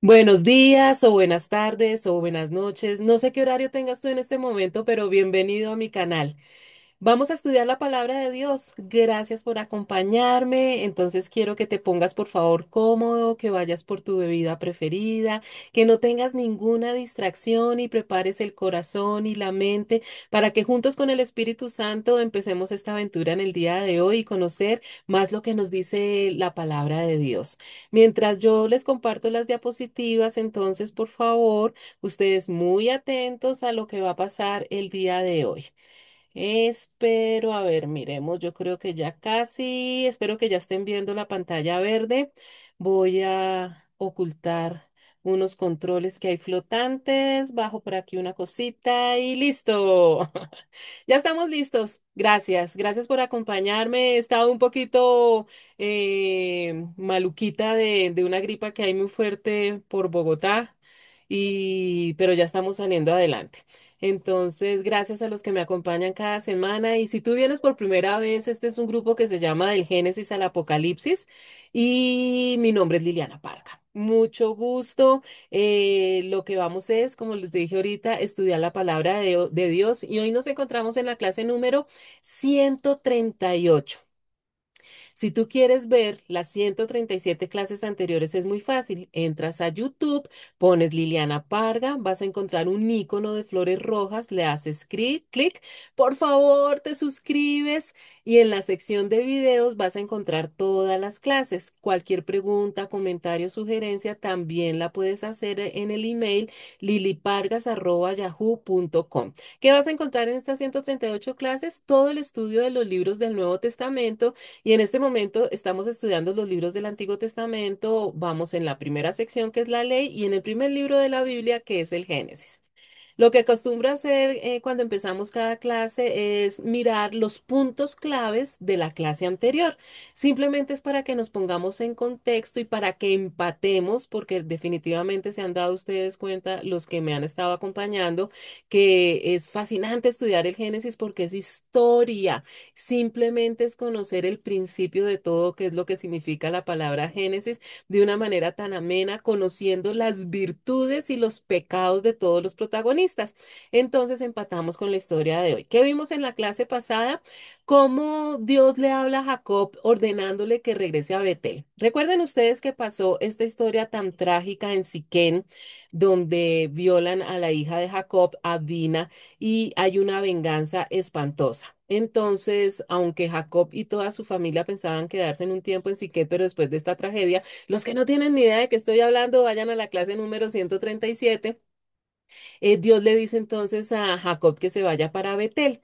Buenos días o buenas tardes o buenas noches. No sé qué horario tengas tú en este momento, pero bienvenido a mi canal. Vamos a estudiar la palabra de Dios. Gracias por acompañarme. Entonces quiero que te pongas por favor cómodo, que vayas por tu bebida preferida, que no tengas ninguna distracción y prepares el corazón y la mente para que juntos con el Espíritu Santo empecemos esta aventura en el día de hoy y conocer más lo que nos dice la palabra de Dios. Mientras yo les comparto las diapositivas, entonces por favor, ustedes muy atentos a lo que va a pasar el día de hoy. Espero, a ver, miremos, yo creo que ya casi, espero que ya estén viendo la pantalla verde. Voy a ocultar unos controles que hay flotantes, bajo por aquí una cosita y listo. Ya estamos listos. Gracias, gracias por acompañarme. He estado un poquito maluquita de una gripa que hay muy fuerte por Bogotá, pero ya estamos saliendo adelante. Entonces, gracias a los que me acompañan cada semana. Y si tú vienes por primera vez, este es un grupo que se llama Del Génesis al Apocalipsis y mi nombre es Liliana Parga. Mucho gusto. Lo que vamos es, como les dije ahorita, estudiar la palabra de Dios y hoy nos encontramos en la clase número 138. Si tú quieres ver las 137 clases anteriores, es muy fácil. Entras a YouTube, pones Liliana Parga, vas a encontrar un icono de flores rojas, le haces clic, por favor, te suscribes y en la sección de videos vas a encontrar todas las clases. Cualquier pregunta, comentario, sugerencia, también la puedes hacer en el email lilipargas@yahoo.com. ¿Qué vas a encontrar en estas 138 clases? Todo el estudio de los libros del Nuevo Testamento y en este momento estamos estudiando los libros del Antiguo Testamento. Vamos en la primera sección, que es la ley, y en el primer libro de la Biblia, que es el Génesis. Lo que acostumbro a hacer cuando empezamos cada clase es mirar los puntos claves de la clase anterior. Simplemente es para que nos pongamos en contexto y para que empatemos, porque definitivamente se han dado ustedes cuenta, los que me han estado acompañando, que es fascinante estudiar el Génesis porque es historia. Simplemente es conocer el principio de todo, que es lo que significa la palabra Génesis, de una manera tan amena, conociendo las virtudes y los pecados de todos los protagonistas. Entonces empatamos con la historia de hoy. ¿Qué vimos en la clase pasada? Cómo Dios le habla a Jacob ordenándole que regrese a Betel. Recuerden ustedes que pasó esta historia tan trágica en Siquén, donde violan a la hija de Jacob, a Dina, y hay una venganza espantosa. Entonces, aunque Jacob y toda su familia pensaban quedarse en un tiempo en Siquet, pero después de esta tragedia, los que no tienen ni idea de qué estoy hablando, vayan a la clase número 137. Dios le dice entonces a Jacob que se vaya para Betel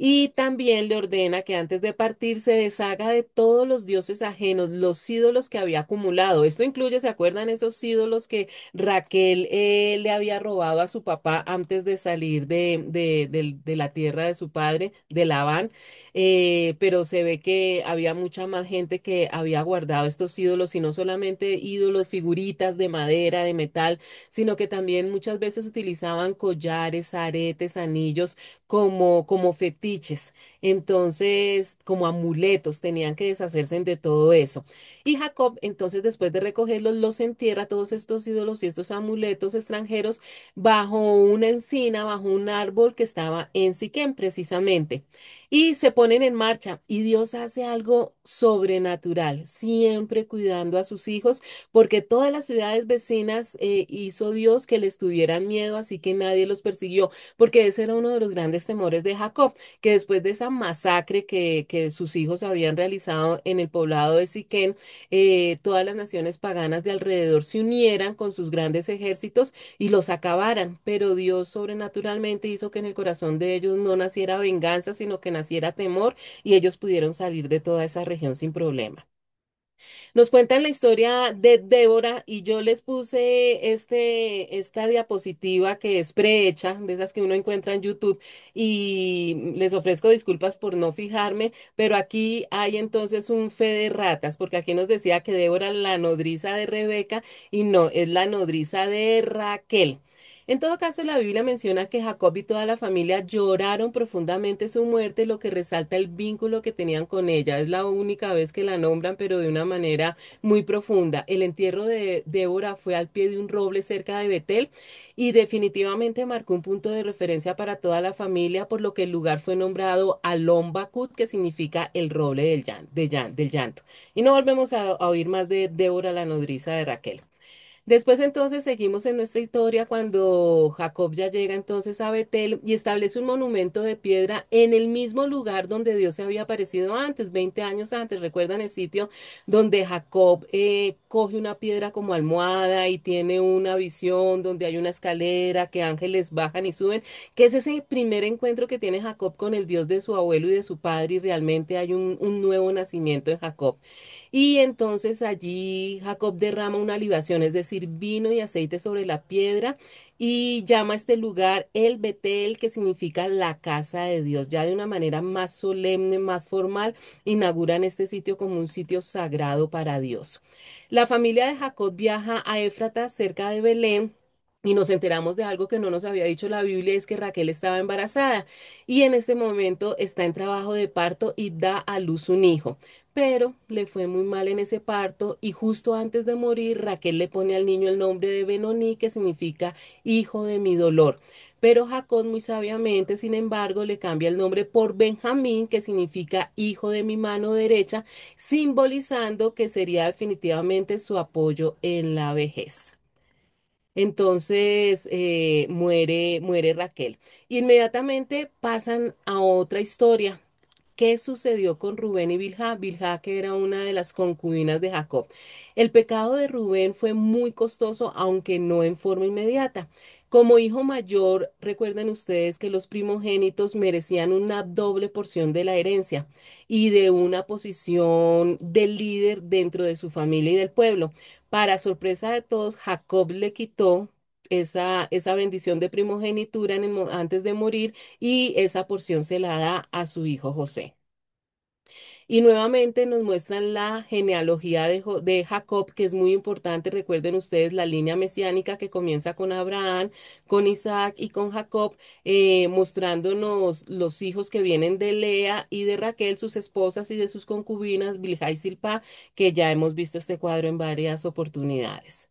y también le ordena que antes de partir se deshaga de todos los dioses ajenos, los ídolos que había acumulado. Esto incluye, ¿se acuerdan esos ídolos que Raquel le había robado a su papá antes de salir de la tierra de su padre, de Labán? Pero se ve que había mucha más gente que había guardado estos ídolos y no solamente ídolos, figuritas de madera, de metal, sino que también muchas veces utilizaban collares, aretes, anillos como fetiches. Entonces, como amuletos, tenían que deshacerse de todo eso. Y Jacob, entonces, después de recogerlos, los entierra todos estos ídolos y estos amuletos extranjeros bajo una encina, bajo un árbol que estaba en Siquem, precisamente. Y se ponen en marcha y Dios hace algo sobrenatural, siempre cuidando a sus hijos porque todas las ciudades vecinas hizo Dios que les tuvieran miedo, así que nadie los persiguió, porque ese era uno de los grandes temores de Jacob, que después de esa masacre que sus hijos habían realizado en el poblado de Siquén, todas las naciones paganas de alrededor se unieran con sus grandes ejércitos y los acabaran, pero Dios sobrenaturalmente hizo que en el corazón de ellos no naciera venganza, sino que naciera temor y ellos pudieron salir de toda esa región sin problema. Nos cuentan la historia de Débora y yo les puse esta diapositiva que es prehecha, de esas que uno encuentra en YouTube, y les ofrezco disculpas por no fijarme, pero aquí hay entonces un fe de ratas, porque aquí nos decía que Débora es la nodriza de Rebeca y no, es la nodriza de Raquel. En todo caso, la Biblia menciona que Jacob y toda la familia lloraron profundamente su muerte, lo que resalta el vínculo que tenían con ella. Es la única vez que la nombran, pero de una manera muy profunda. El entierro de Débora fue al pie de un roble cerca de Betel y definitivamente marcó un punto de referencia para toda la familia, por lo que el lugar fue nombrado Alon Bakut, que significa el roble del llanto. Y no volvemos a oír más de Débora, la nodriza de Raquel. Después entonces seguimos en nuestra historia cuando Jacob ya llega entonces a Betel y establece un monumento de piedra en el mismo lugar donde Dios se había aparecido antes, 20 años antes. ¿Recuerdan el sitio donde Jacob coge una piedra como almohada y tiene una visión donde hay una escalera que ángeles bajan y suben? Que es ese primer encuentro que tiene Jacob con el Dios de su abuelo y de su padre y realmente hay un nuevo nacimiento en Jacob. Y entonces allí Jacob derrama una libación, es decir, vino y aceite sobre la piedra y llama a este lugar el Betel, que significa la casa de Dios. Ya de una manera más solemne, más formal, inauguran este sitio como un sitio sagrado para Dios. La familia de Jacob viaja a Éfrata, cerca de Belén. Y nos enteramos de algo que no nos había dicho la Biblia, es que Raquel estaba embarazada y en este momento está en trabajo de parto y da a luz un hijo, pero le fue muy mal en ese parto y justo antes de morir Raquel le pone al niño el nombre de Benoní, que significa hijo de mi dolor. Pero Jacob muy sabiamente, sin embargo, le cambia el nombre por Benjamín, que significa hijo de mi mano derecha, simbolizando que sería definitivamente su apoyo en la vejez. Entonces muere Raquel. Inmediatamente pasan a otra historia. ¿Qué sucedió con Rubén y Bilhá? Bilhá, que era una de las concubinas de Jacob. El pecado de Rubén fue muy costoso, aunque no en forma inmediata. Como hijo mayor, recuerden ustedes que los primogénitos merecían una doble porción de la herencia y de una posición de líder dentro de su familia y del pueblo. Para sorpresa de todos, Jacob le quitó esa bendición de primogenitura antes de morir y esa porción se la da a su hijo José. Y nuevamente nos muestran la genealogía de Jacob, que es muy importante. Recuerden ustedes la línea mesiánica que comienza con Abraham, con Isaac y con Jacob, mostrándonos los hijos que vienen de Lea y de Raquel, sus esposas y de sus concubinas, Bilhá y Silpá, que ya hemos visto este cuadro en varias oportunidades.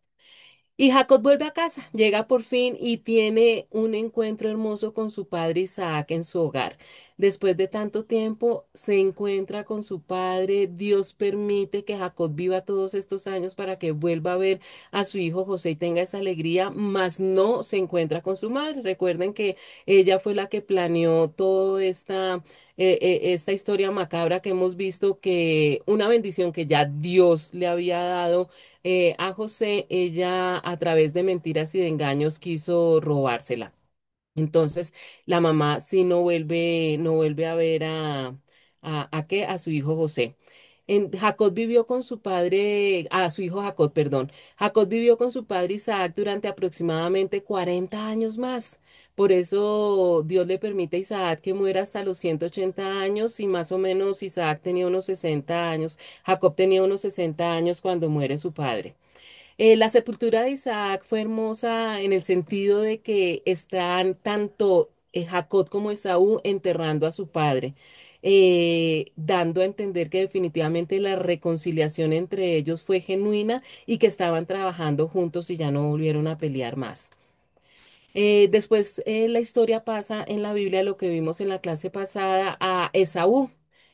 Y Jacob vuelve a casa, llega por fin y tiene un encuentro hermoso con su padre Isaac en su hogar. Después de tanto tiempo se encuentra con su padre. Dios permite que Jacob viva todos estos años para que vuelva a ver a su hijo José y tenga esa alegría, mas no se encuentra con su madre. Recuerden que ella fue la que planeó toda esta historia macabra que hemos visto, que una bendición que ya Dios le había dado a José, ella a través de mentiras y de engaños quiso robársela. Entonces, la mamá sí no vuelve a ver a su hijo José. Jacob vivió con su padre, a su hijo Jacob, perdón. Jacob vivió con su padre Isaac durante aproximadamente 40 años más. Por eso Dios le permite a Isaac que muera hasta los 180 años y más o menos Isaac tenía unos 60 años. Jacob tenía unos 60 años cuando muere su padre. La sepultura de Isaac fue hermosa en el sentido de que están tanto Jacob como Esaú enterrando a su padre, dando a entender que definitivamente la reconciliación entre ellos fue genuina y que estaban trabajando juntos y ya no volvieron a pelear más. Después la historia pasa en la Biblia, lo que vimos en la clase pasada, a Esaú,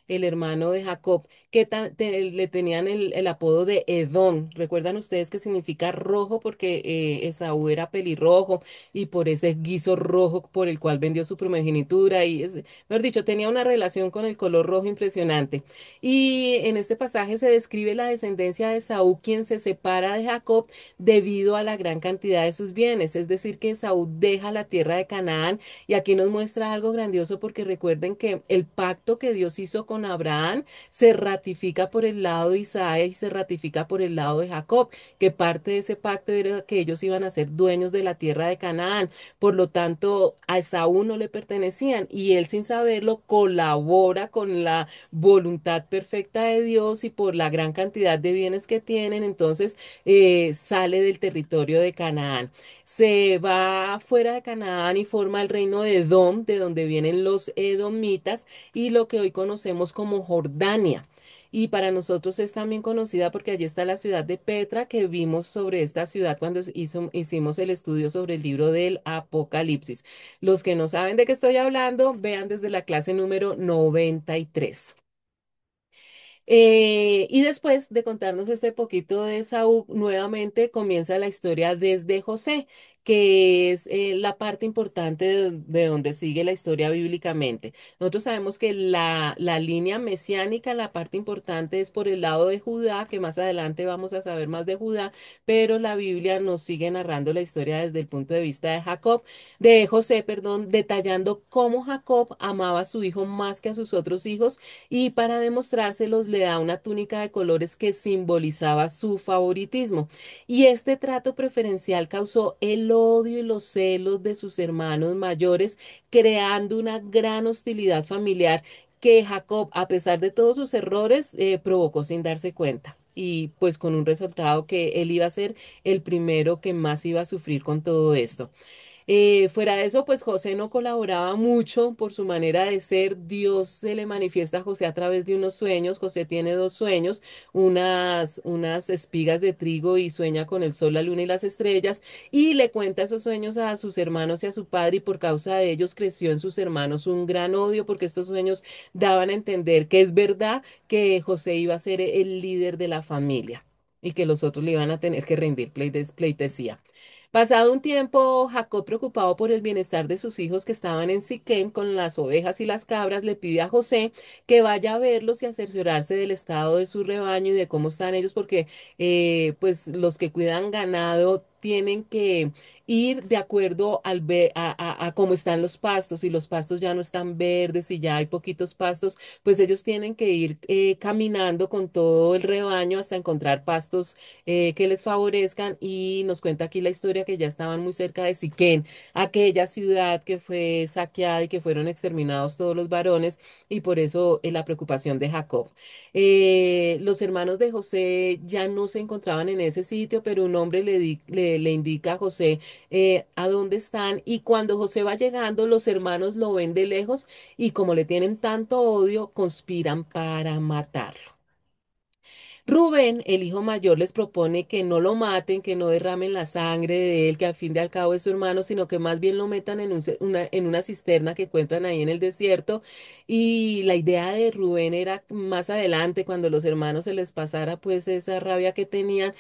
el hermano de Jacob, que le tenían el apodo de Edom. Recuerdan ustedes que significa rojo porque Esaú era pelirrojo y por ese guiso rojo por el cual vendió su primogenitura y, mejor dicho, tenía una relación con el color rojo impresionante. Y en este pasaje se describe la descendencia de Esaú, quien se separa de Jacob debido a la gran cantidad de sus bienes. Es decir, que Esaú deja la tierra de Canaán y aquí nos muestra algo grandioso porque recuerden que el pacto que Dios hizo con Abraham se ratifica por el lado de Isaac y se ratifica por el lado de Jacob, que parte de ese pacto era que ellos iban a ser dueños de la tierra de Canaán. Por lo tanto, a Esaú no le pertenecían y él sin saberlo colabora con la voluntad perfecta de Dios y por la gran cantidad de bienes que tienen, entonces sale del territorio de Canaán. Se va fuera de Canaán y forma el reino de Edom, de donde vienen los edomitas y lo que hoy conocemos como Jordania. Y para nosotros es también conocida porque allí está la ciudad de Petra, que vimos sobre esta ciudad cuando hicimos el estudio sobre el libro del Apocalipsis. Los que no saben de qué estoy hablando, vean desde la clase número 93. Y después de contarnos este poquito de Saúl, nuevamente comienza la historia desde José, que es la parte importante de donde sigue la historia bíblicamente. Nosotros sabemos que la línea mesiánica, la parte importante es por el lado de Judá, que más adelante vamos a saber más de Judá, pero la Biblia nos sigue narrando la historia desde el punto de vista de Jacob, de José, perdón, detallando cómo Jacob amaba a su hijo más que a sus otros hijos y para demostrárselos le da una túnica de colores que simbolizaba su favoritismo. Y este trato preferencial causó el odio y los celos de sus hermanos mayores, creando una gran hostilidad familiar que Jacob, a pesar de todos sus errores, provocó sin darse cuenta. Y pues con un resultado que él iba a ser el primero que más iba a sufrir con todo esto. Fuera de eso, pues José no colaboraba mucho por su manera de ser. Dios se le manifiesta a José a través de unos sueños. José tiene dos sueños, unas espigas de trigo y sueña con el sol, la luna y las estrellas y le cuenta esos sueños a sus hermanos y a su padre y por causa de ellos creció en sus hermanos un gran odio porque estos sueños daban a entender que es verdad que José iba a ser el líder de la familia y que los otros le iban a tener que rendir pleitesía. Pasado un tiempo, Jacob, preocupado por el bienestar de sus hijos que estaban en Siquem con las ovejas y las cabras, le pide a José que vaya a verlos y a cerciorarse del estado de su rebaño y de cómo están ellos, porque pues los que cuidan ganado tienen que ir de acuerdo a cómo están los pastos. Si los pastos ya no están verdes y ya hay poquitos pastos, pues ellos tienen que ir caminando con todo el rebaño hasta encontrar pastos que les favorezcan y nos cuenta aquí la historia que ya estaban muy cerca de Siquén, aquella ciudad que fue saqueada y que fueron exterminados todos los varones y por eso la preocupación de Jacob. Los hermanos de José ya no se encontraban en ese sitio, pero un hombre le indica a José a dónde están y cuando José va llegando, los hermanos lo ven de lejos y como le tienen tanto odio, conspiran para matarlo. Rubén, el hijo mayor, les propone que no lo maten, que no derramen la sangre de él, que al fin de al cabo es su hermano, sino que más bien lo metan en una cisterna que encuentran ahí en el desierto. Y la idea de Rubén era más adelante, cuando los hermanos se les pasara pues esa rabia que tenían,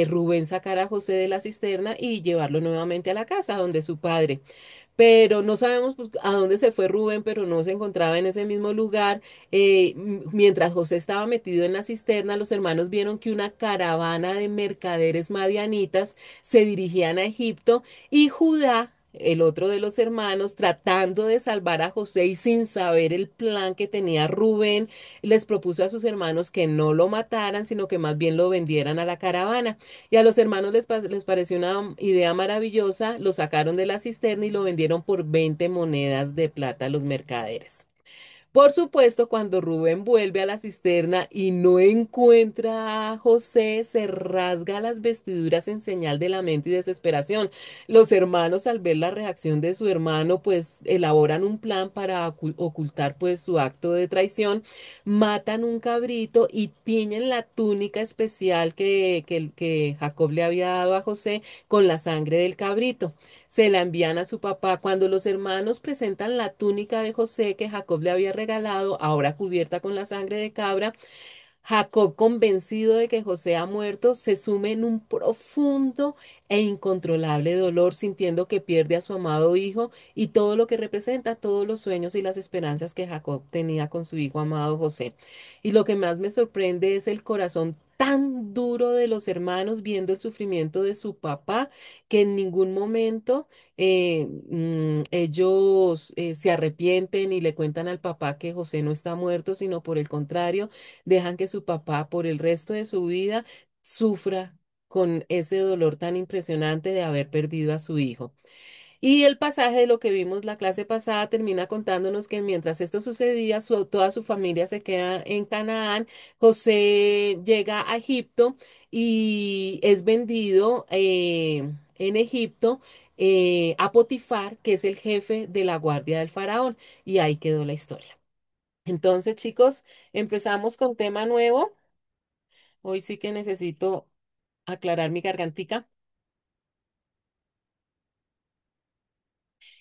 Rubén sacar a José de la cisterna y llevarlo nuevamente a la casa donde su padre, pero no sabemos pues, a dónde se fue Rubén, pero no se encontraba en ese mismo lugar. Mientras José estaba metido en la cisterna, los hermanos vieron que una caravana de mercaderes madianitas se dirigían a Egipto y Judá, el otro de los hermanos, tratando de salvar a José y sin saber el plan que tenía Rubén, les propuso a sus hermanos que no lo mataran, sino que más bien lo vendieran a la caravana. Y a los hermanos les pareció una idea maravillosa, lo sacaron de la cisterna y lo vendieron por 20 monedas de plata a los mercaderes. Por supuesto, cuando Rubén vuelve a la cisterna y no encuentra a José, se rasga las vestiduras en señal de lamento y desesperación. Los hermanos, al ver la reacción de su hermano, pues elaboran un plan para ocultar pues su acto de traición, matan un cabrito y tiñen la túnica especial que Jacob le había dado a José con la sangre del cabrito. Se la envían a su papá. Cuando los hermanos presentan la túnica de José que Jacob le había regalado, ahora cubierta con la sangre de cabra, Jacob, convencido de que José ha muerto, se sume en un profundo e incontrolable dolor, sintiendo que pierde a su amado hijo y todo lo que representa, todos los sueños y las esperanzas que Jacob tenía con su hijo amado José. Y lo que más me sorprende es el corazón tan duro de los hermanos viendo el sufrimiento de su papá que en ningún momento ellos se arrepienten y le cuentan al papá que José no está muerto, sino por el contrario, dejan que su papá por el resto de su vida sufra con ese dolor tan impresionante de haber perdido a su hijo. Y el pasaje de lo que vimos la clase pasada termina contándonos que mientras esto sucedía, toda su familia se queda en Canaán. José llega a Egipto y es vendido en Egipto a Potifar, que es el jefe de la guardia del faraón. Y ahí quedó la historia. Entonces, chicos, empezamos con tema nuevo. Hoy sí que necesito aclarar mi gargantica.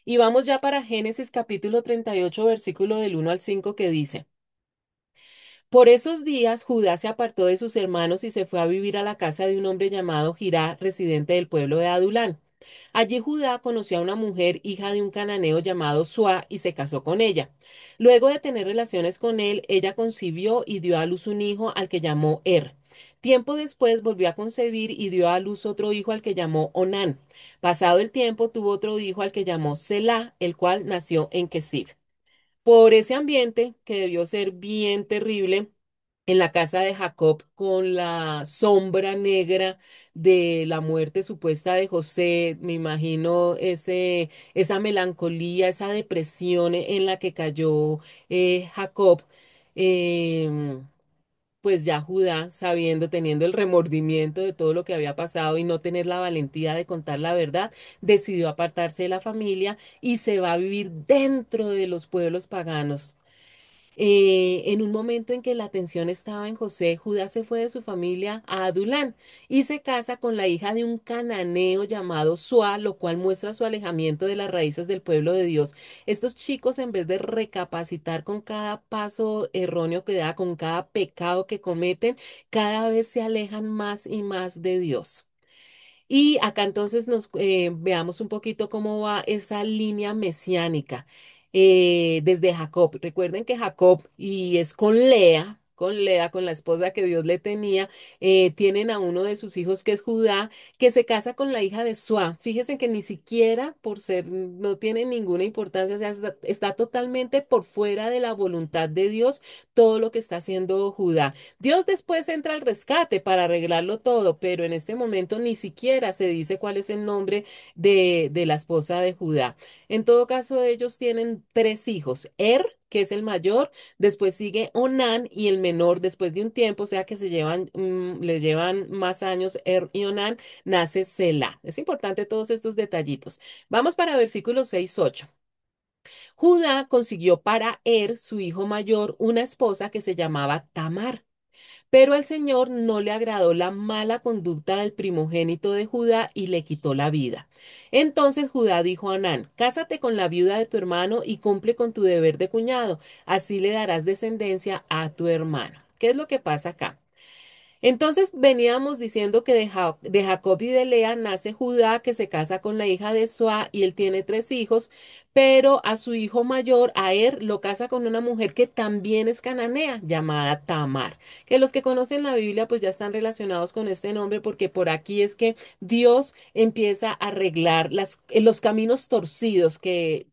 Y vamos ya para Génesis capítulo 38 versículo del 1 al 5 que dice, por esos días Judá se apartó de sus hermanos y se fue a vivir a la casa de un hombre llamado Jirá, residente del pueblo de Adulán. Allí Judá conoció a una mujer, hija de un cananeo llamado Suá, y se casó con ella. Luego de tener relaciones con él, ella concibió y dio a luz un hijo al que llamó Er. Tiempo después volvió a concebir y dio a luz otro hijo al que llamó Onán. Pasado el tiempo tuvo otro hijo al que llamó Selá, el cual nació en Kesib. Por ese ambiente, que debió ser bien terrible, en la casa de Jacob, con la sombra negra de la muerte supuesta de José, me imagino esa melancolía, esa depresión en la que cayó Jacob. em, pues ya Judá, sabiendo, teniendo el remordimiento de todo lo que había pasado y no tener la valentía de contar la verdad, decidió apartarse de la familia y se va a vivir dentro de los pueblos paganos. En un momento en que la atención estaba en José, Judá se fue de su familia a Adulán y se casa con la hija de un cananeo llamado Sua, lo cual muestra su alejamiento de las raíces del pueblo de Dios. Estos chicos, en vez de recapacitar con cada paso erróneo que da, con cada pecado que cometen, cada vez se alejan más y más de Dios. Y acá entonces nos veamos un poquito cómo va esa línea mesiánica desde Jacob. Recuerden que Jacob, y es con Lea, con la esposa que Dios le tenía, tienen a uno de sus hijos que es Judá, que se casa con la hija de Sua. Fíjense que ni siquiera por ser, no tiene ninguna importancia, o sea, está totalmente por fuera de la voluntad de Dios todo lo que está haciendo Judá. Dios después entra al rescate para arreglarlo todo, pero en este momento ni siquiera se dice cuál es el nombre de la esposa de Judá. En todo caso, ellos tienen tres hijos. Que es el mayor, después sigue Onán y el menor, después de un tiempo, o sea que le llevan más años y Onán, nace Selah. Es importante todos estos detallitos. Vamos para versículos 6-8. Judá consiguió para su hijo mayor, una esposa que se llamaba Tamar. Pero al Señor no le agradó la mala conducta del primogénito de Judá y le quitó la vida. Entonces Judá dijo a Anán, cásate con la viuda de tu hermano y cumple con tu deber de cuñado, así le darás descendencia a tu hermano. ¿Qué es lo que pasa acá? Entonces veníamos diciendo que de Jacob y de Lea nace Judá, que se casa con la hija de Suá y él tiene tres hijos, pero a su hijo mayor, a lo casa con una mujer que también es cananea, llamada Tamar, que los que conocen la Biblia pues ya están relacionados con este nombre porque por aquí es que Dios empieza a arreglar los caminos torcidos que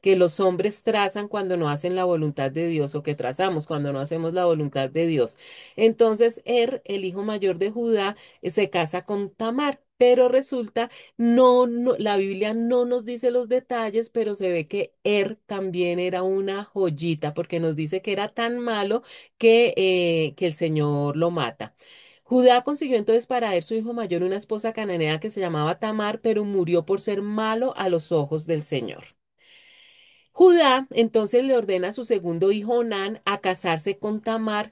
los hombres trazan cuando no hacen la voluntad de Dios o que trazamos cuando no hacemos la voluntad de Dios. Entonces, el hijo mayor de Judá, se casa con Tamar. Pero resulta, la Biblia no nos dice los detalles, pero se ve que también era una joyita, porque nos dice que era tan malo que el Señor lo mata. Judá consiguió entonces para su hijo mayor, una esposa cananea que se llamaba Tamar, pero murió por ser malo a los ojos del Señor. Judá entonces le ordena a su segundo hijo Onán a casarse con Tamar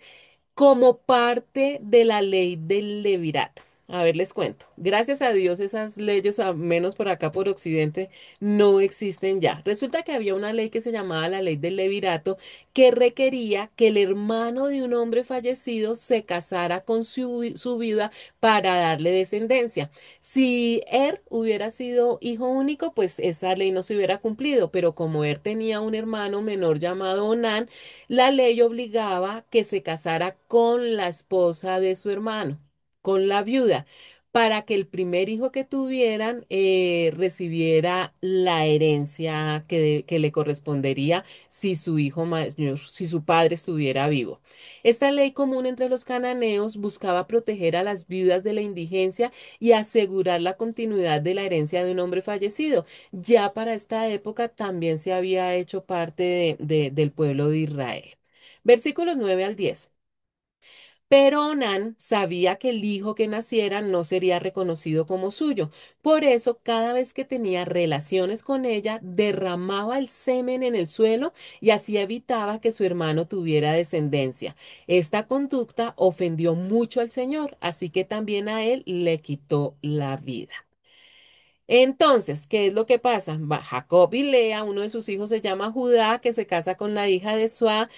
como parte de la ley del levirato. A ver, les cuento. Gracias a Dios esas leyes, al menos por acá por Occidente, no existen ya. Resulta que había una ley que se llamaba la ley del levirato que requería que el hermano de un hombre fallecido se casara con su viuda para darle descendencia. Si hubiera sido hijo único, pues esa ley no se hubiera cumplido, pero como tenía un hermano menor llamado Onán, la ley obligaba que se casara con la esposa de su hermano. con la viuda para que el primer hijo que tuvieran recibiera la herencia que le correspondería si su hijo mayor, si su padre estuviera vivo. Esta ley común entre los cananeos buscaba proteger a las viudas de la indigencia y asegurar la continuidad de la herencia de un hombre fallecido. Ya para esta época también se había hecho parte del pueblo de Israel. Versículos 9 al 10. Pero Onán sabía que el hijo que naciera no sería reconocido como suyo. Por eso, cada vez que tenía relaciones con ella, derramaba el semen en el suelo y así evitaba que su hermano tuviera descendencia. Esta conducta ofendió mucho al Señor, así que también a él le quitó la vida. Entonces, ¿qué es lo que pasa? Va Jacob y Lea, uno de sus hijos se llama Judá, que se casa con la hija de Suá.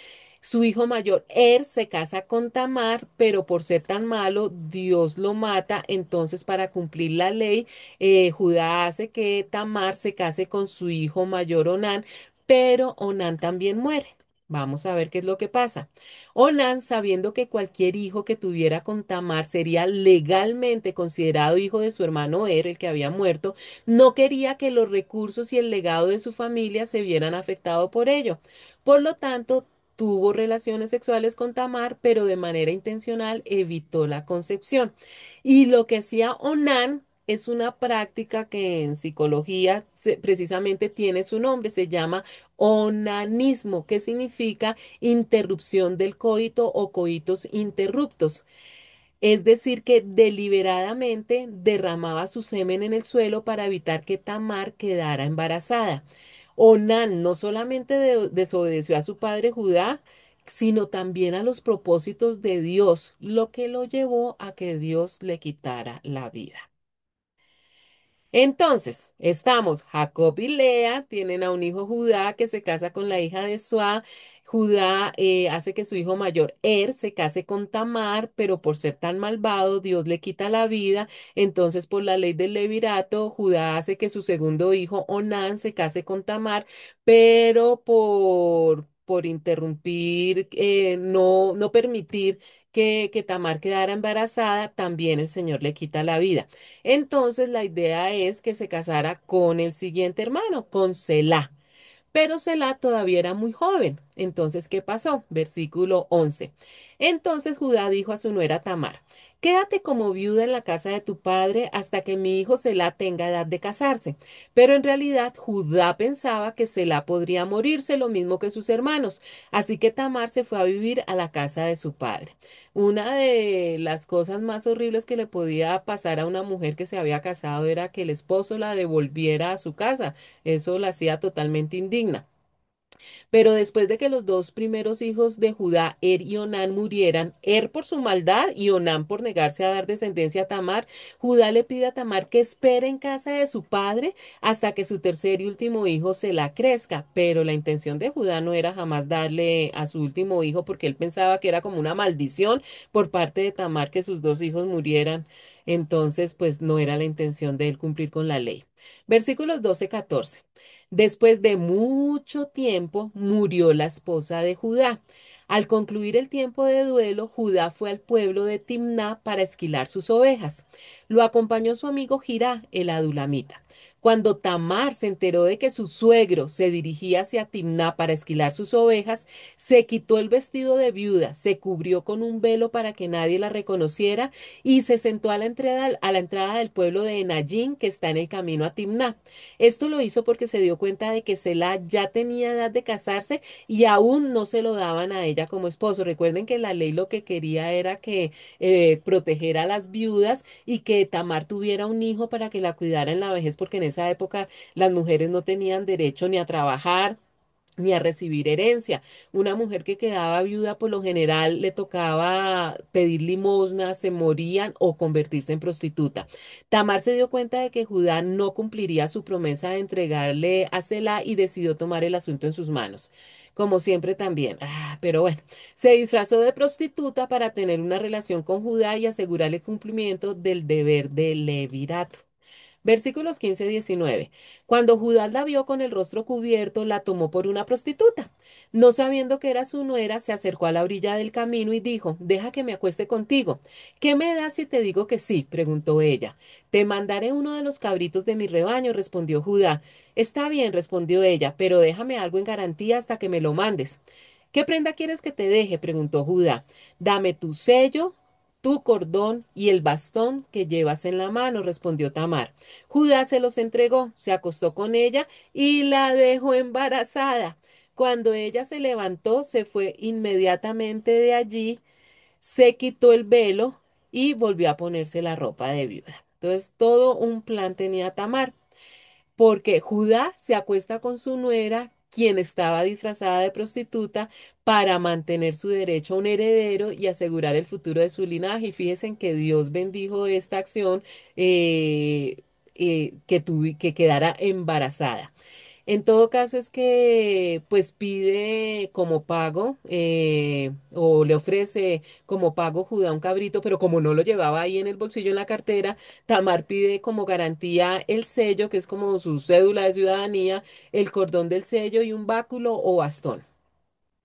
Su hijo mayor, se casa con Tamar, pero por ser tan malo, Dios lo mata. Entonces, para cumplir la ley, Judá hace que Tamar se case con su hijo mayor, Onán, pero Onán también muere. Vamos a ver qué es lo que pasa. Onán, sabiendo que cualquier hijo que tuviera con Tamar sería legalmente considerado hijo de su hermano el que había muerto, no quería que los recursos y el legado de su familia se vieran afectados por ello. Por lo tanto, tuvo relaciones sexuales con Tamar, pero de manera intencional evitó la concepción. Y lo que hacía Onán es una práctica que en psicología precisamente tiene su nombre, se llama onanismo, que significa interrupción del coito o coitos interruptos. Es decir, que deliberadamente derramaba su semen en el suelo para evitar que Tamar quedara embarazada. Onán no solamente desobedeció a su padre Judá, sino también a los propósitos de Dios, lo que lo llevó a que Dios le quitara la vida. Entonces, estamos, Jacob y Lea tienen a un hijo Judá que se casa con la hija de Suá. Judá hace que su hijo mayor, se case con Tamar, pero por ser tan malvado, Dios le quita la vida. Entonces, por la ley del levirato, Judá hace que su segundo hijo, Onán, se case con Tamar, pero por interrumpir, no permitir que Tamar quedara embarazada, también el Señor le quita la vida. Entonces la idea es que se casara con el siguiente hermano, con Selah. Pero Selah todavía era muy joven. Entonces, ¿qué pasó? Versículo 11. Entonces Judá dijo a su nuera Tamar, quédate como viuda en la casa de tu padre hasta que mi hijo Selah tenga edad de casarse. Pero en realidad Judá pensaba que Selah podría morirse lo mismo que sus hermanos. Así que Tamar se fue a vivir a la casa de su padre. Una de las cosas más horribles que le podía pasar a una mujer que se había casado era que el esposo la devolviera a su casa. Eso la hacía totalmente indigna. Pero después de que los dos primeros hijos de Judá, y Onán, murieran, por su maldad y Onán por negarse a dar descendencia a Tamar, Judá le pide a Tamar que espere en casa de su padre hasta que su tercer y último hijo se la crezca. Pero la intención de Judá no era jamás darle a su último hijo porque él pensaba que era como una maldición por parte de Tamar que sus dos hijos murieran. Entonces, pues no era la intención de él cumplir con la ley. Versículos 12-14. Después de mucho tiempo murió la esposa de Judá. Al concluir el tiempo de duelo, Judá fue al pueblo de Timná para esquilar sus ovejas. Lo acompañó su amigo Jirá, el adulamita. Cuando Tamar se enteró de que su suegro se dirigía hacia Timná para esquilar sus ovejas, se quitó el vestido de viuda, se cubrió con un velo para que nadie la reconociera y se sentó a la entrada del pueblo de Enayín, que está en el camino a Timná. Esto lo hizo porque se dio cuenta de que Selah ya tenía edad de casarse y aún no se lo daban a ella como esposo. Recuerden que la ley lo que quería era que proteger a las viudas y que Tamar tuviera un hijo para que la cuidara en la vejez, porque en esa época las mujeres no tenían derecho ni a trabajar ni a recibir herencia. Una mujer que quedaba viuda por lo general le tocaba pedir limosna, se morían o convertirse en prostituta. Tamar se dio cuenta de que Judá no cumpliría su promesa de entregarle a Selah y decidió tomar el asunto en sus manos. Como siempre también. Pero bueno, se disfrazó de prostituta para tener una relación con Judá y asegurarle cumplimiento del deber de levirato. Versículos 15-19. Cuando Judá la vio con el rostro cubierto, la tomó por una prostituta. No sabiendo que era su nuera, se acercó a la orilla del camino y dijo, deja que me acueste contigo. ¿Qué me das si te digo que sí? Preguntó ella. Te mandaré uno de los cabritos de mi rebaño, respondió Judá. Está bien, respondió ella, pero déjame algo en garantía hasta que me lo mandes. ¿Qué prenda quieres que te deje? Preguntó Judá. Dame tu sello, tu cordón y el bastón que llevas en la mano, respondió Tamar. Judá se los entregó, se acostó con ella y la dejó embarazada. Cuando ella se levantó, se fue inmediatamente de allí, se quitó el velo y volvió a ponerse la ropa de viuda. Entonces, todo un plan tenía Tamar porque Judá se acuesta con su nuera, quien estaba disfrazada de prostituta, para mantener su derecho a un heredero y asegurar el futuro de su linaje. Y fíjense en que Dios bendijo esta acción que quedara embarazada. En todo caso es que pues pide como pago o le ofrece como pago Judá un cabrito, pero como no lo llevaba ahí en el bolsillo en la cartera, Tamar pide como garantía el sello, que es como su cédula de ciudadanía, el cordón del sello y un báculo o bastón.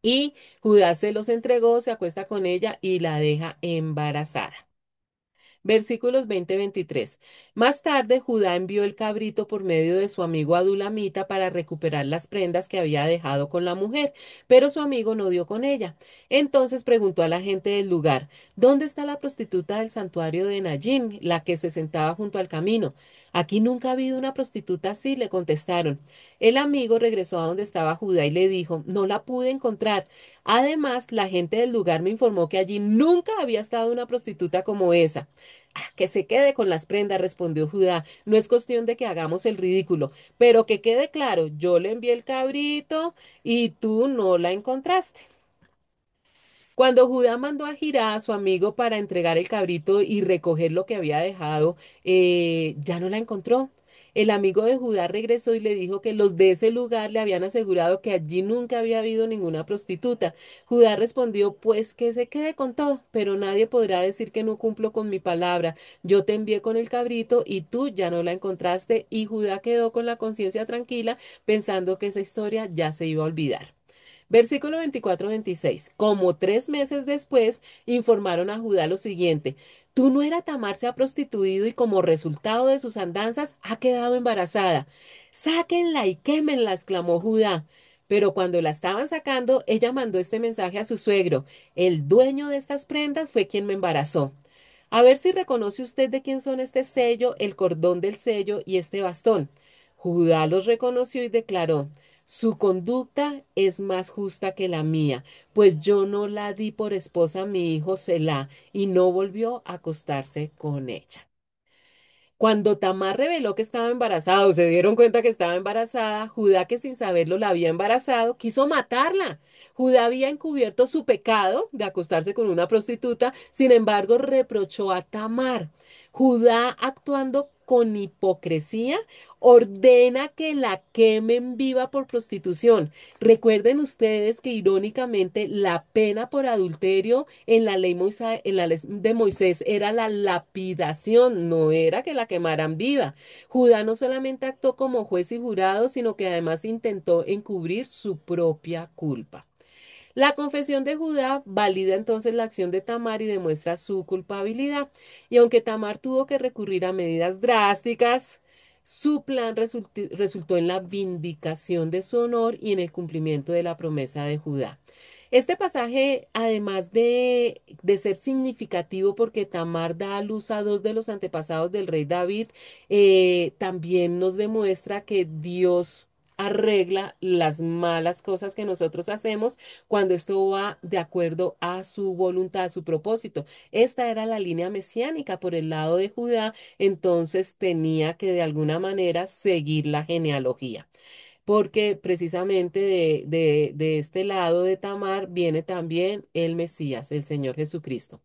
Y Judá se los entregó, se acuesta con ella y la deja embarazada. Versículos 20-23. Más tarde, Judá envió el cabrito por medio de su amigo Adulamita para recuperar las prendas que había dejado con la mujer, pero su amigo no dio con ella. Entonces preguntó a la gente del lugar, ¿dónde está la prostituta del santuario de Nayín, la que se sentaba junto al camino? Aquí nunca ha habido una prostituta así, le contestaron. El amigo regresó a donde estaba Judá y le dijo, no la pude encontrar. Además, la gente del lugar me informó que allí nunca había estado una prostituta como esa. "Ah, que se quede con las prendas", respondió Judá. No es cuestión de que hagamos el ridículo, pero que quede claro, yo le envié el cabrito y tú no la encontraste. Cuando Judá mandó a Jirá, su amigo, para entregar el cabrito y recoger lo que había dejado, ya no la encontró. El amigo de Judá regresó y le dijo que los de ese lugar le habían asegurado que allí nunca había habido ninguna prostituta. Judá respondió, pues que se quede con todo, pero nadie podrá decir que no cumplo con mi palabra. Yo te envié con el cabrito y tú ya no la encontraste, y Judá quedó con la conciencia tranquila pensando que esa historia ya se iba a olvidar. Versículo 24-26. Como 3 meses después, informaron a Judá lo siguiente: Tu nuera Tamar se ha prostituido y como resultado de sus andanzas ha quedado embarazada. Sáquenla y quémenla, exclamó Judá. Pero cuando la estaban sacando, ella mandó este mensaje a su suegro: El dueño de estas prendas fue quien me embarazó. A ver si reconoce usted de quién son este sello, el cordón del sello y este bastón. Judá los reconoció y declaró: Su conducta es más justa que la mía, pues yo no la di por esposa a mi hijo Selah, y no volvió a acostarse con ella. Cuando Tamar reveló que estaba embarazada o se dieron cuenta que estaba embarazada, Judá, que sin saberlo la había embarazado, quiso matarla. Judá había encubierto su pecado de acostarse con una prostituta, sin embargo, reprochó a Tamar. Judá, actuando con hipocresía, ordena que la quemen viva por prostitución. Recuerden ustedes que irónicamente la pena por adulterio en la ley de Moisés era la lapidación, no era que la quemaran viva. Judá no solamente actuó como juez y jurado, sino que además intentó encubrir su propia culpa. La confesión de Judá valida entonces la acción de Tamar y demuestra su culpabilidad. Y aunque Tamar tuvo que recurrir a medidas drásticas, su plan resultó en la vindicación de su honor y en el cumplimiento de la promesa de Judá. Este pasaje, además de ser significativo porque Tamar da a luz a dos de los antepasados del rey David, también nos demuestra que Dios arregla las malas cosas que nosotros hacemos cuando esto va de acuerdo a su voluntad, a su propósito. Esta era la línea mesiánica por el lado de Judá, entonces tenía que de alguna manera seguir la genealogía, porque precisamente de este lado de Tamar viene también el Mesías, el Señor Jesucristo.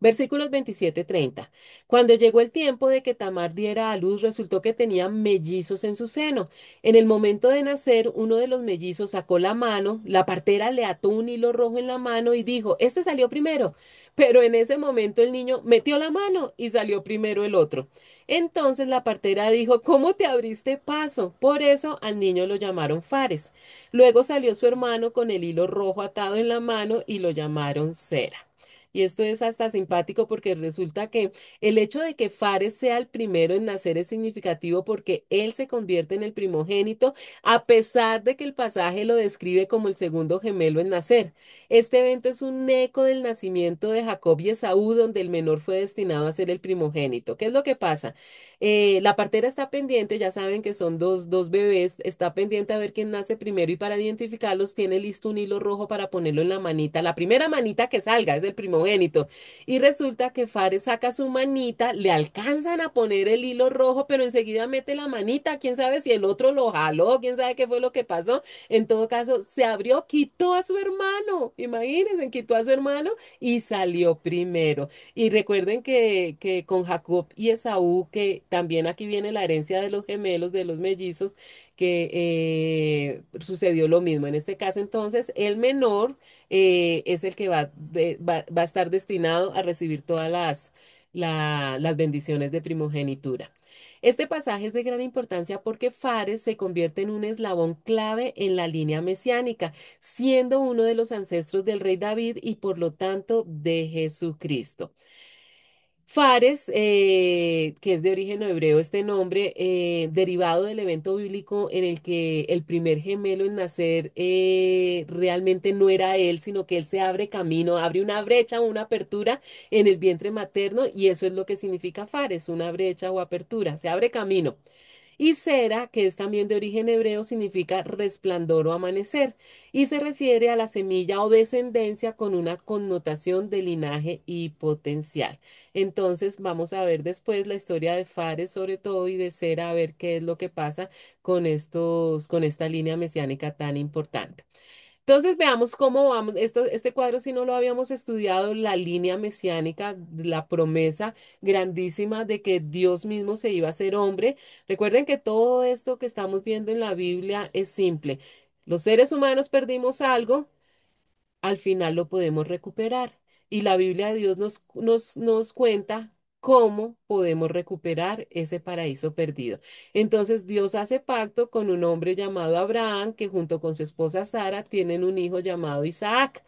Versículos 27-30. Cuando llegó el tiempo de que Tamar diera a luz, resultó que tenía mellizos en su seno. En el momento de nacer, uno de los mellizos sacó la mano, la partera le ató un hilo rojo en la mano y dijo, este salió primero. Pero en ese momento el niño metió la mano y salió primero el otro. Entonces la partera dijo, ¿cómo te abriste paso? Por eso al niño lo llamaron Fares. Luego salió su hermano con el hilo rojo atado en la mano y lo llamaron Sera. Y esto es hasta simpático porque resulta que el hecho de que Fares sea el primero en nacer es significativo porque él se convierte en el primogénito, a pesar de que el pasaje lo describe como el segundo gemelo en nacer. Este evento es un eco del nacimiento de Jacob y Esaú, donde el menor fue destinado a ser el primogénito. ¿Qué es lo que pasa? La partera está pendiente, ya saben que son dos bebés, está pendiente a ver quién nace primero y para identificarlos tiene listo un hilo rojo para ponerlo en la manita, la primera manita que salga es el primogénito. Y resulta que Fares saca su manita, le alcanzan a poner el hilo rojo, pero enseguida mete la manita, quién sabe si el otro lo jaló, quién sabe qué fue lo que pasó. En todo caso, se abrió, quitó a su hermano, imagínense, quitó a su hermano y salió primero. Y recuerden que con Jacob y Esaú, que también aquí viene la herencia de los gemelos, de los mellizos, que sucedió lo mismo. En este caso, entonces, el menor es el que va a estar destinado a recibir todas las bendiciones de primogenitura. Este pasaje es de gran importancia porque Fares se convierte en un eslabón clave en la línea mesiánica, siendo uno de los ancestros del rey David y por lo tanto de Jesucristo. Fares, que es de origen hebreo, este nombre, derivado del evento bíblico en el que el primer gemelo en nacer realmente no era él, sino que él se abre camino, abre una brecha o una apertura en el vientre materno, y eso es lo que significa Fares, una brecha o apertura, se abre camino. Y Sera, que es también de origen hebreo, significa resplandor o amanecer, y se refiere a la semilla o descendencia con una connotación de linaje y potencial. Entonces, vamos a ver después la historia de Fares, sobre todo, y de Sera, a ver qué es lo que pasa con con esta línea mesiánica tan importante. Entonces veamos cómo vamos. Este cuadro, si no lo habíamos estudiado, la línea mesiánica, la promesa grandísima de que Dios mismo se iba a hacer hombre. Recuerden que todo esto que estamos viendo en la Biblia es simple. Los seres humanos perdimos algo, al final lo podemos recuperar. Y la Biblia de Dios nos cuenta cómo podemos recuperar ese paraíso perdido. Entonces Dios hace pacto con un hombre llamado Abraham, que junto con su esposa Sara tienen un hijo llamado Isaac.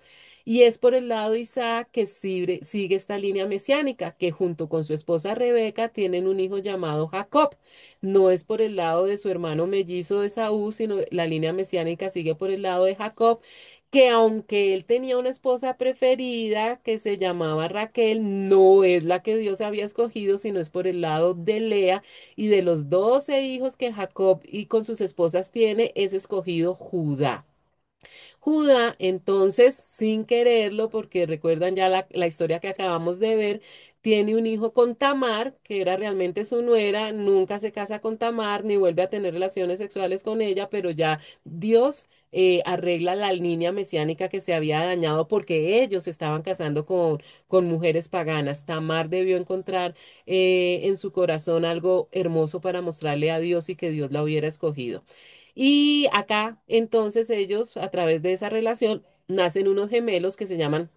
Y es por el lado de Isaac que sigue esta línea mesiánica, que junto con su esposa Rebeca tienen un hijo llamado Jacob. No es por el lado de su hermano mellizo de Esaú, sino la línea mesiánica sigue por el lado de Jacob, que aunque él tenía una esposa preferida que se llamaba Raquel, no es la que Dios había escogido, sino es por el lado de Lea, y de los 12 hijos que Jacob y con sus esposas tiene, es escogido Judá. Judá, entonces, sin quererlo, porque recuerdan ya la historia que acabamos de ver, tiene un hijo con Tamar, que era realmente su nuera, nunca se casa con Tamar ni vuelve a tener relaciones sexuales con ella, pero ya Dios arregla la línea mesiánica que se había dañado porque ellos estaban casando con mujeres paganas. Tamar debió encontrar en su corazón algo hermoso para mostrarle a Dios y que Dios la hubiera escogido. Y acá, entonces, ellos, a través de esa relación, nacen unos gemelos que se llaman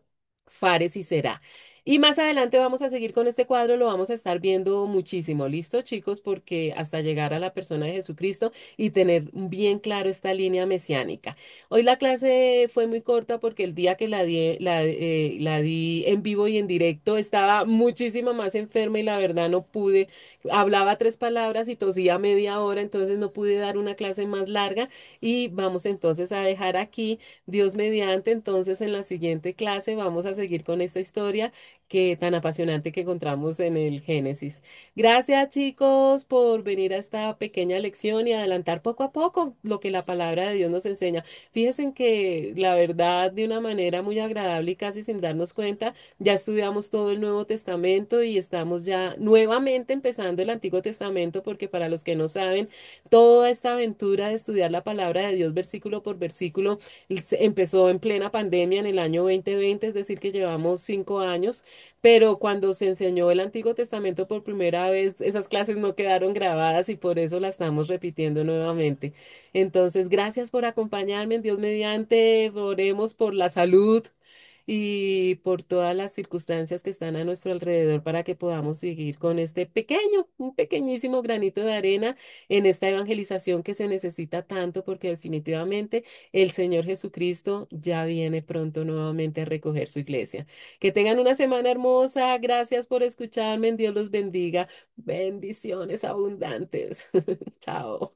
Fares y Será. Y más adelante vamos a seguir con este cuadro, lo vamos a estar viendo muchísimo. ¿Listo, chicos? Porque hasta llegar a la persona de Jesucristo y tener bien claro esta línea mesiánica. Hoy la clase fue muy corta porque el día que la di en vivo y en directo estaba muchísimo más enferma y la verdad no pude. Hablaba 3 palabras y tosía media hora, entonces no pude dar una clase más larga y vamos entonces a dejar aquí, Dios mediante, entonces en la siguiente clase vamos a seguir con esta historia que tan apasionante que encontramos en el Génesis. Gracias, chicos, por venir a esta pequeña lección y adelantar poco a poco lo que la palabra de Dios nos enseña. Fíjense que la verdad, de una manera muy agradable y casi sin darnos cuenta, ya estudiamos todo el Nuevo Testamento y estamos ya nuevamente empezando el Antiguo Testamento, porque para los que no saben, toda esta aventura de estudiar la palabra de Dios versículo por versículo empezó en plena pandemia en el año 2020, es decir, que llevamos 5 años, pero cuando se enseñó el Antiguo Testamento por primera vez, esas clases no quedaron grabadas y por eso la estamos repitiendo nuevamente. Entonces, gracias por acompañarme, Dios mediante, oremos por la salud y por todas las circunstancias que están a nuestro alrededor para que podamos seguir con este pequeño, un pequeñísimo granito de arena en esta evangelización que se necesita tanto, porque definitivamente el Señor Jesucristo ya viene pronto nuevamente a recoger su iglesia. Que tengan una semana hermosa. Gracias por escucharme. Dios los bendiga. Bendiciones abundantes. Chao.